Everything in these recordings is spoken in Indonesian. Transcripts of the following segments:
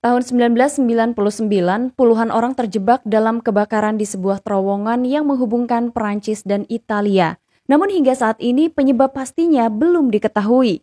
Tahun 1999, puluhan orang terjebak dalam kebakaran di sebuah terowongan yang menghubungkan Perancis dan Italia. Namun hingga saat ini penyebab pastinya belum diketahui.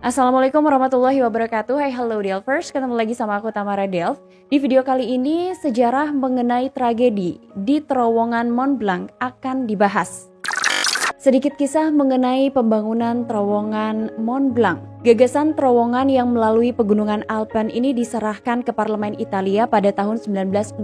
Assalamualaikum warahmatullahi wabarakatuh. Hai, hello Delvers, ketemu lagi sama aku Tamara Delv. Di video kali ini sejarah mengenai tragedi di terowongan Mont Blanc akan dibahas. Sedikit kisah mengenai pembangunan terowongan Mont Blanc. Gagasan terowongan yang melalui pegunungan Alpen ini diserahkan ke Parlemen Italia pada tahun 1907.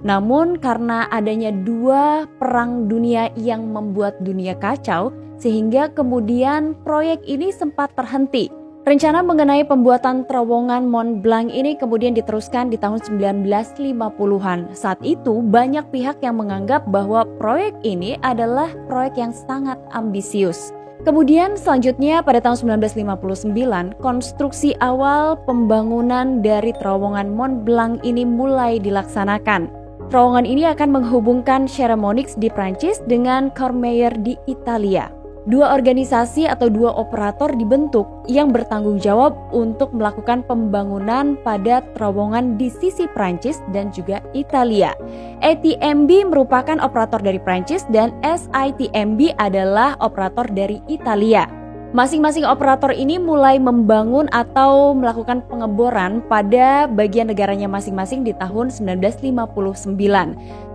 Namun karena adanya dua perang dunia yang membuat dunia kacau, sehingga kemudian proyek ini sempat terhenti. Rencana mengenai pembuatan terowongan Mont Blanc ini kemudian diteruskan di tahun 1950-an. Saat itu banyak pihak yang menganggap bahwa proyek ini adalah proyek yang sangat ambisius. Kemudian selanjutnya pada tahun 1959, konstruksi awal pembangunan dari terowongan Mont Blanc ini mulai dilaksanakan. Terowongan ini akan menghubungkan Chamonix di Prancis dengan Courmayeur di Italia. Dua organisasi atau dua operator dibentuk yang bertanggung jawab untuk melakukan pembangunan pada terowongan di sisi Prancis dan juga Italia. ATMB merupakan operator dari Prancis dan SITMB adalah operator dari Italia. Masing-masing operator ini mulai membangun atau melakukan pengeboran pada bagian negaranya masing-masing di tahun 1959.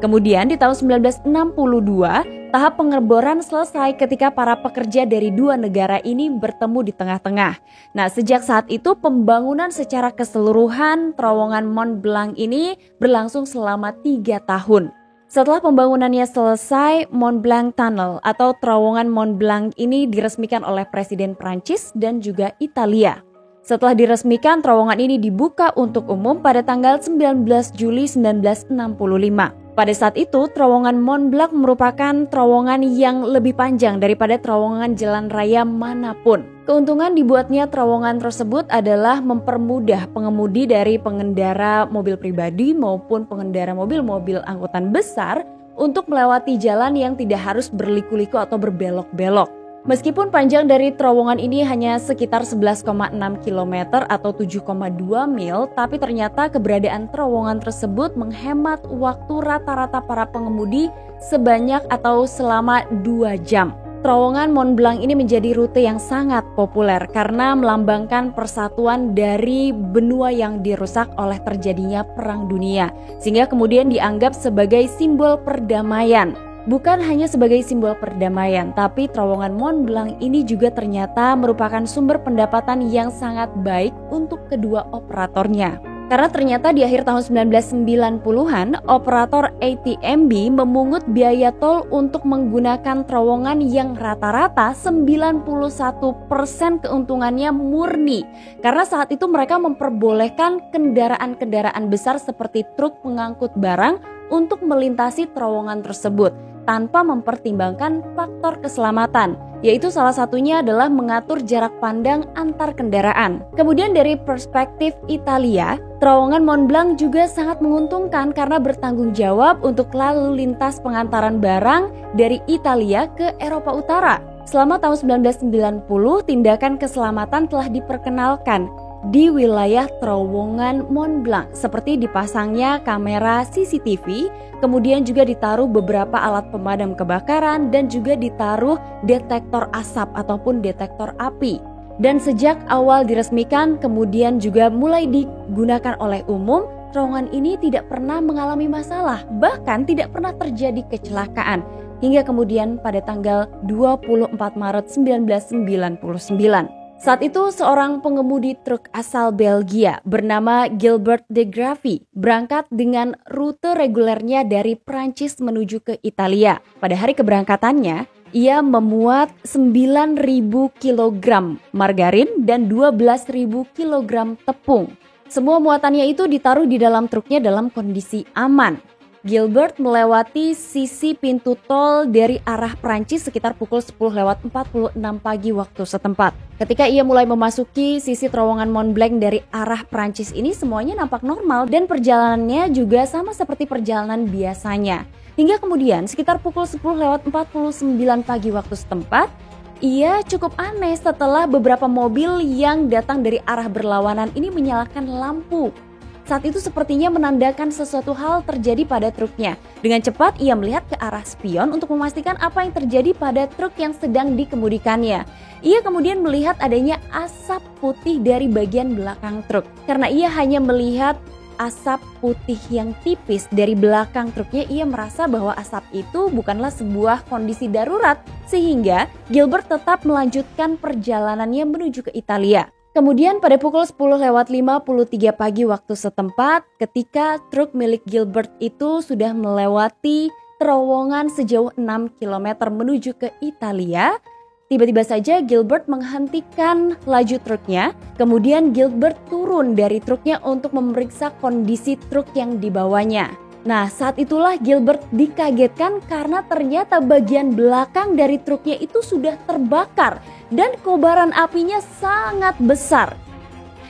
Kemudian di tahun 1962, tahap pengeboran selesai ketika para pekerja dari dua negara ini bertemu di tengah-tengah. Nah, sejak saat itu pembangunan secara keseluruhan terowongan Mont Blanc ini berlangsung selama 3 tahun. Setelah pembangunannya selesai, Mont Blanc Tunnel atau terowongan Mont Blanc ini diresmikan oleh Presiden Prancis dan juga Italia. Setelah diresmikan, terowongan ini dibuka untuk umum pada tanggal 19 Juli 1965. Pada saat itu, terowongan Mont Blanc merupakan terowongan yang lebih panjang daripada terowongan jalan raya manapun. Keuntungan dibuatnya terowongan tersebut adalah mempermudah pengemudi dari pengendara mobil pribadi maupun pengendara mobil-mobil angkutan besar untuk melewati jalan yang tidak harus berliku-liku atau berbelok-belok. Meskipun panjang dari terowongan ini hanya sekitar 11,6 km atau 7,2 mil, tapi ternyata keberadaan terowongan tersebut menghemat waktu rata-rata para pengemudi sebanyak atau selama 2 jam. Terowongan Mont Blanc ini menjadi rute yang sangat populer karena melambangkan persatuan dari benua yang dirusak oleh terjadinya Perang Dunia, sehingga kemudian dianggap sebagai simbol perdamaian. Bukan hanya sebagai simbol perdamaian, tapi terowongan Mont Blanc ini juga ternyata merupakan sumber pendapatan yang sangat baik untuk kedua operatornya. Karena ternyata di akhir tahun 1990-an, operator ATMB memungut biaya tol untuk menggunakan terowongan yang rata-rata 91% keuntungannya murni. Karena saat itu mereka memperbolehkan kendaraan-kendaraan besar seperti truk pengangkut barang untuk melintasi terowongan tersebut tanpa mempertimbangkan faktor keselamatan, yaitu salah satunya adalah mengatur jarak pandang antar kendaraan. Kemudian dari perspektif Italia, terowongan Mont Blanc juga sangat menguntungkan karena bertanggung jawab untuk lalu lintas pengantaran barang dari Italia ke Eropa Utara. Selama tahun 1990, tindakan keselamatan telah diperkenalkan di wilayah terowongan Mont Blanc, seperti dipasangnya kamera CCTV, kemudian juga ditaruh beberapa alat pemadam kebakaran dan juga ditaruh detektor asap ataupun detektor api. Dan sejak awal diresmikan kemudian juga mulai digunakan oleh umum, terowongan ini tidak pernah mengalami masalah, bahkan tidak pernah terjadi kecelakaan hingga kemudian pada tanggal 24 Maret 1999. Saat itu seorang pengemudi truk asal Belgia bernama Gilbert de Grafy berangkat dengan rute regulernya dari Prancis menuju ke Italia. Pada hari keberangkatannya, ia memuat 9.000 kg margarin dan 12.000 kg tepung. Semua muatannya itu ditaruh di dalam truknya dalam kondisi aman. Gilbert melewati sisi pintu tol dari arah Prancis sekitar pukul 10:46 pagi waktu setempat. Ketika ia mulai memasuki sisi terowongan Mont Blanc dari arah Prancis ini, semuanya nampak normal dan perjalanannya juga sama seperti perjalanan biasanya. Hingga kemudian sekitar pukul 10:49 pagi waktu setempat, ia cukup aneh setelah beberapa mobil yang datang dari arah berlawanan ini menyalakan lampu. Saat itu sepertinya menandakan sesuatu hal terjadi pada truknya. Dengan cepat ia melihat ke arah spion untuk memastikan apa yang terjadi pada truk yang sedang dikemudikannya. Ia kemudian melihat adanya asap putih dari bagian belakang truk. Karena ia hanya melihat asap putih yang tipis dari belakang truknya, ia merasa bahwa asap itu bukanlah sebuah kondisi darurat, sehingga Gilbert tetap melanjutkan perjalanannya menuju ke Italia. Kemudian pada pukul 10:53 pagi waktu setempat, ketika truk milik Gilbert itu sudah melewati terowongan sejauh 6 km menuju ke Italia, tiba-tiba saja Gilbert menghentikan laju truknya. Kemudian Gilbert turun dari truknya untuk memeriksa kondisi truk yang dibawanya. Nah, saat itulah Gilbert dikagetkan karena ternyata bagian belakang dari truknya itu sudah terbakar dan kobaran apinya sangat besar.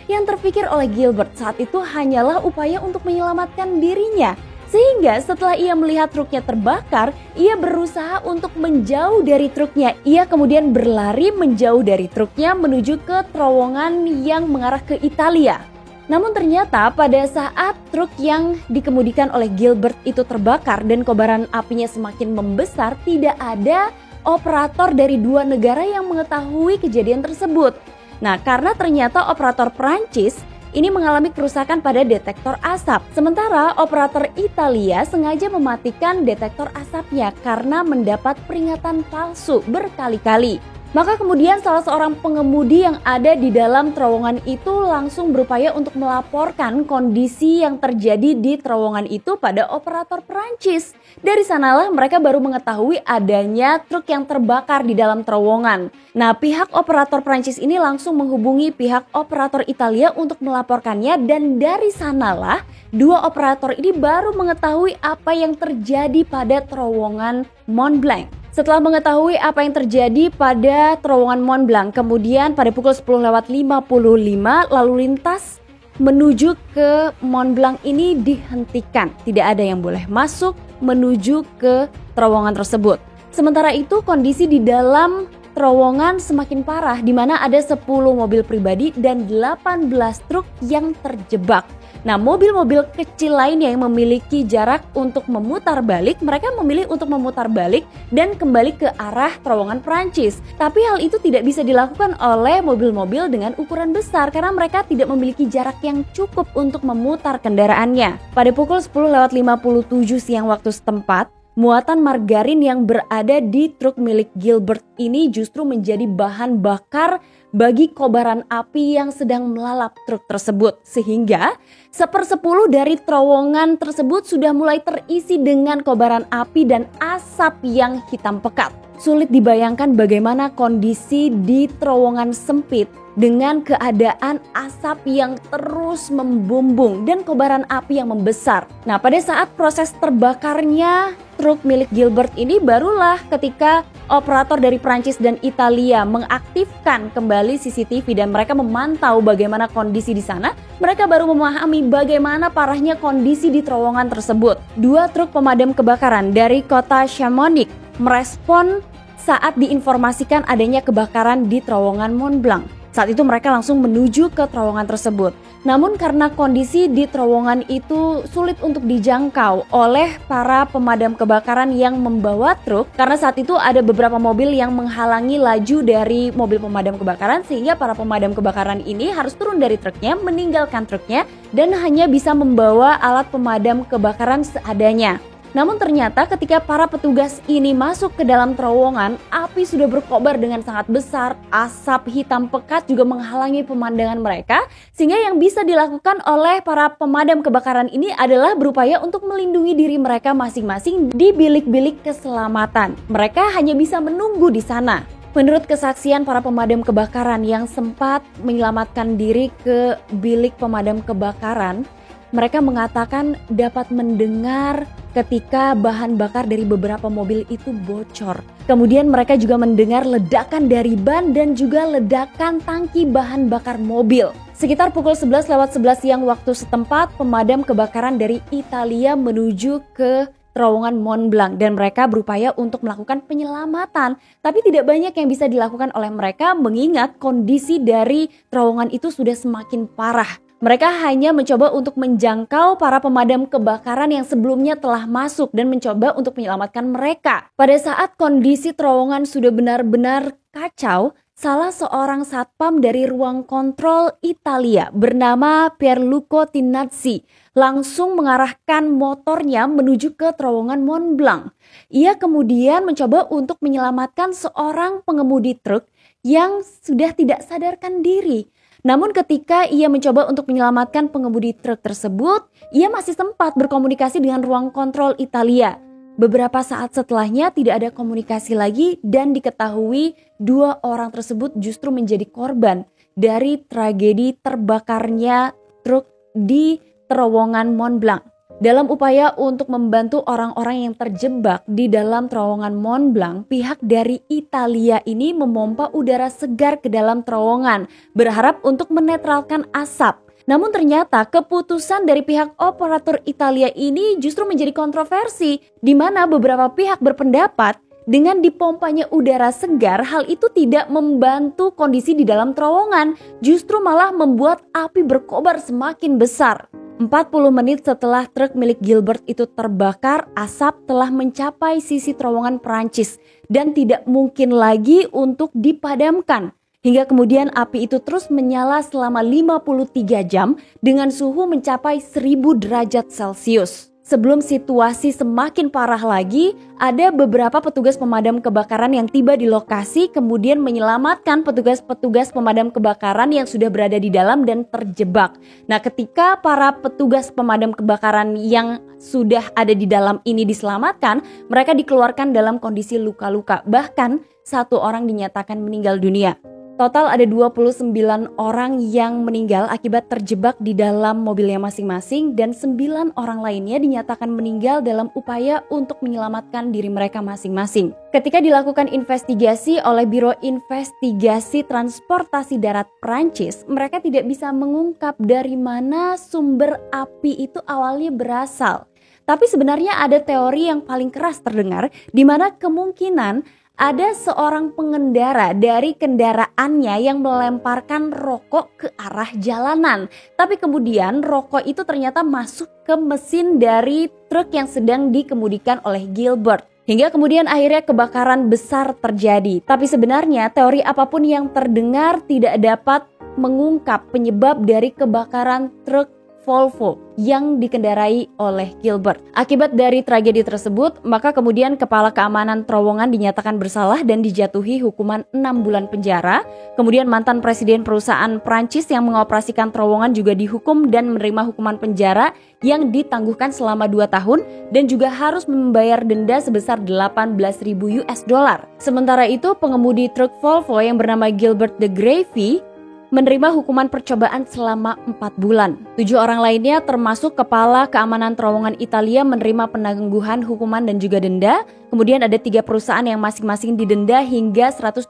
Yang terpikir oleh Gilbert saat itu hanyalah upaya untuk menyelamatkan dirinya. Sehingga setelah ia melihat truknya terbakar, ia berusaha untuk menjauh dari truknya. Ia kemudian berlari menjauh dari truknya menuju ke terowongan yang mengarah ke Italia. Namun ternyata pada saat truk yang dikemudikan oleh Gilbert itu terbakar dan kobaran apinya semakin membesar, tidak ada operator dari dua negara yang mengetahui kejadian tersebut. Nah, karena ternyata operator Prancis ini mengalami kerusakan pada detektor asap. Sementara operator Italia sengaja mematikan detektor asapnya karena mendapat peringatan palsu berkali-kali. Maka kemudian salah seorang pengemudi yang ada di dalam terowongan itu langsung berupaya untuk melaporkan kondisi yang terjadi di terowongan itu pada operator Prancis. Dari sanalah mereka baru mengetahui adanya truk yang terbakar di dalam terowongan. Nah, pihak operator Prancis ini langsung menghubungi pihak operator Italia untuk melaporkannya, dan dari sanalah dua operator ini baru mengetahui apa yang terjadi pada terowongan Mont Blanc. Setelah mengetahui apa yang terjadi pada terowongan Mont Blanc, kemudian pada pukul 10:55 lalu lintas menuju ke Mont Blanc ini dihentikan. Tidak ada yang boleh masuk menuju ke terowongan tersebut. Sementara itu kondisi di dalam terowongan semakin parah, di mana ada 10 mobil pribadi dan 18 truk yang terjebak. Nah, mobil-mobil kecil lainnya yang memiliki jarak untuk memutar balik, mereka memilih untuk memutar balik dan kembali ke arah terowongan Prancis. Tapi hal itu tidak bisa dilakukan oleh mobil-mobil dengan ukuran besar karena mereka tidak memiliki jarak yang cukup untuk memutar kendaraannya. Pada pukul 10:57 siang waktu setempat, muatan margarin yang berada di truk milik Gilbert ini justru menjadi bahan bakar bagi kobaran api yang sedang melalap truk tersebut. Sehingga 1/10 dari terowongan tersebut sudah mulai terisi dengan kobaran api dan asap yang hitam pekat. Sulit dibayangkan bagaimana kondisi di terowongan sempit dengan keadaan asap yang terus membumbung dan kobaran api yang membesar. Nah, pada saat proses terbakarnya truk milik Gilbert ini barulah ketika operator dari Prancis dan Italia mengaktifkan kembali CCTV dan mereka memantau bagaimana kondisi di sana, mereka baru memahami bagaimana parahnya kondisi di terowongan tersebut. 2 truk pemadam kebakaran dari kota Chamonix merespon saat diinformasikan adanya kebakaran di terowongan Mont Blanc. Saat itu mereka langsung menuju ke terowongan tersebut. Namun karena kondisi di terowongan itu sulit untuk dijangkau oleh para pemadam kebakaran yang membawa truk, karena saat itu ada beberapa mobil yang menghalangi laju dari mobil pemadam kebakaran, sehingga para pemadam kebakaran ini harus turun dari truknya, meninggalkan truknya, dan hanya bisa membawa alat pemadam kebakaran seadanya. Namun ternyata ketika para petugas ini masuk ke dalam terowongan, api sudah berkobar dengan sangat besar, asap hitam pekat juga menghalangi pemandangan mereka, sehingga yang bisa dilakukan oleh para pemadam kebakaran ini adalah berupaya untuk melindungi diri mereka masing-masing di bilik-bilik keselamatan. Mereka hanya bisa menunggu di sana. Menurut kesaksian para pemadam kebakaran yang sempat menyelamatkan diri ke bilik pemadam kebakaran, mereka mengatakan dapat mendengar ketika bahan bakar dari beberapa mobil itu bocor. Kemudian mereka juga mendengar ledakan dari ban dan juga ledakan tangki bahan bakar mobil. Sekitar pukul 11:11 siang waktu setempat, pemadam kebakaran dari Italia menuju ke terowongan Mont Blanc dan mereka berupaya untuk melakukan penyelamatan. Tapi tidak banyak yang bisa dilakukan oleh mereka mengingat kondisi dari terowongan itu sudah semakin parah. Mereka hanya mencoba untuk menjangkau para pemadam kebakaran yang sebelumnya telah masuk dan mencoba untuk menyelamatkan mereka. Pada saat kondisi terowongan sudah benar-benar kacau, salah seorang satpam dari ruang kontrol Italia bernama Pierluca Tinazzi langsung mengarahkan motornya menuju ke terowongan Mont Blanc. Ia kemudian mencoba untuk menyelamatkan seorang pengemudi truk yang sudah tidak sadarkan diri. Namun ketika ia mencoba untuk menyelamatkan pengemudi truk tersebut, ia masih sempat berkomunikasi dengan ruang kontrol Italia. Beberapa saat setelahnya tidak ada komunikasi lagi dan diketahui 2 orang tersebut justru menjadi korban dari tragedi terbakarnya truk di terowongan Mont Blanc. Dalam upaya untuk membantu orang-orang yang terjebak di dalam terowongan Mont Blanc, pihak dari Italia ini memompa udara segar ke dalam terowongan, berharap untuk menetralkan asap. Namun ternyata keputusan dari pihak operator Italia ini justru menjadi kontroversi, di mana beberapa pihak berpendapat dengan dipompanya udara segar, hal itu tidak membantu kondisi di dalam terowongan, justru malah membuat api berkobar semakin besar. 40 menit setelah truk milik Gilbert itu terbakar, asap telah mencapai sisi terowongan Perancis dan tidak mungkin lagi untuk dipadamkan. Hingga kemudian api itu terus menyala selama 53 jam dengan suhu mencapai 1000 derajat Celcius. Sebelum situasi semakin parah lagi, ada beberapa petugas pemadam kebakaran yang tiba di lokasi kemudian menyelamatkan petugas-petugas pemadam kebakaran yang sudah berada di dalam dan terjebak. Nah, ketika para petugas pemadam kebakaran yang sudah ada di dalam ini diselamatkan, mereka dikeluarkan dalam kondisi luka-luka. Bahkan 1 orang dinyatakan meninggal dunia. Total ada 29 orang yang meninggal akibat terjebak di dalam mobilnya masing-masing dan 9 orang lainnya dinyatakan meninggal dalam upaya untuk menyelamatkan diri mereka masing-masing. Ketika dilakukan investigasi oleh Biro Investigasi Transportasi Darat Prancis, mereka tidak bisa mengungkap dari mana sumber api itu awalnya berasal. Tapi sebenarnya ada teori yang paling keras terdengar, di mana kemungkinan ada seorang pengendara dari kendaraannya yang melemparkan rokok ke arah jalanan. Tapi kemudian rokok itu ternyata masuk ke mesin dari truk yang sedang dikemudikan oleh Gilbert. Hingga kemudian akhirnya kebakaran besar terjadi. Tapi sebenarnya teori apapun yang terdengar tidak dapat mengungkap penyebab dari kebakaran truk Volvo yang dikendarai oleh Gilbert. Akibat dari tragedi tersebut, maka kemudian kepala keamanan terowongan dinyatakan bersalah dan dijatuhi hukuman 6 bulan penjara. Kemudian mantan presiden perusahaan Prancis yang mengoperasikan terowongan juga dihukum dan menerima hukuman penjara yang ditangguhkan selama 2 tahun dan juga harus membayar denda sebesar 18.000 US dollar. Sementara itu, pengemudi truk Volvo yang bernama Gilbert de Gravy menerima hukuman percobaan selama 4 bulan. 7 orang lainnya termasuk kepala keamanan terowongan Italia menerima penangguhan hukuman dan juga denda. Kemudian ada 3 perusahaan yang masing-masing didenda hingga 180.000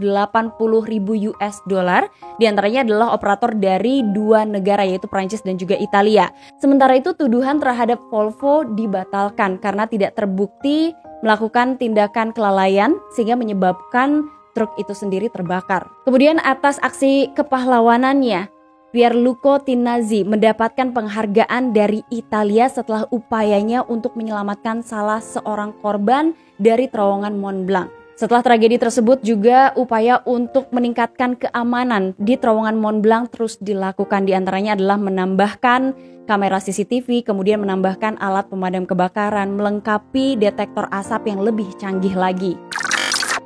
US dollar. Di antaranya adalah operator dari 2 negara yaitu Prancis dan juga Italia. Sementara itu tuduhan terhadap Volvo dibatalkan karena tidak terbukti melakukan tindakan kelalaian sehingga menyebabkan truk itu sendiri terbakar. Kemudian atas aksi kepahlawanannya, Pierluca Tinazzi mendapatkan penghargaan dari Italia setelah upayanya untuk menyelamatkan salah seorang korban dari terowongan Mont Blanc. Setelah tragedi tersebut juga upaya untuk meningkatkan keamanan di terowongan Mont Blanc terus dilakukan. Di antaranya adalah menambahkan kamera CCTV, kemudian menambahkan alat pemadam kebakaran, melengkapi detektor asap yang lebih canggih lagi.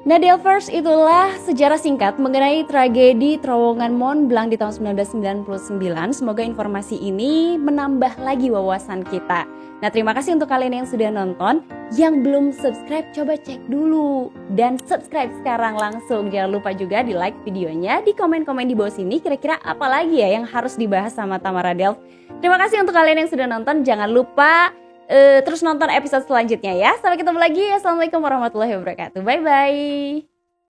Nah, Delvers, itulah sejarah singkat mengenai tragedi terowongan Mont Blanc di tahun 1999. Semoga informasi ini menambah lagi wawasan kita. Nah, terima kasih untuk kalian yang sudah nonton. Yang belum subscribe, coba cek dulu. Dan subscribe sekarang langsung. Jangan lupa juga di like videonya, di komen-komen di bawah sini. Kira-kira apa lagi ya yang harus dibahas sama Tamara Delv. Terima kasih untuk kalian yang sudah nonton. Jangan lupa terus nonton episode selanjutnya ya. Sampai ketemu lagi. Assalamualaikum warahmatullahi wabarakatuh. Bye bye.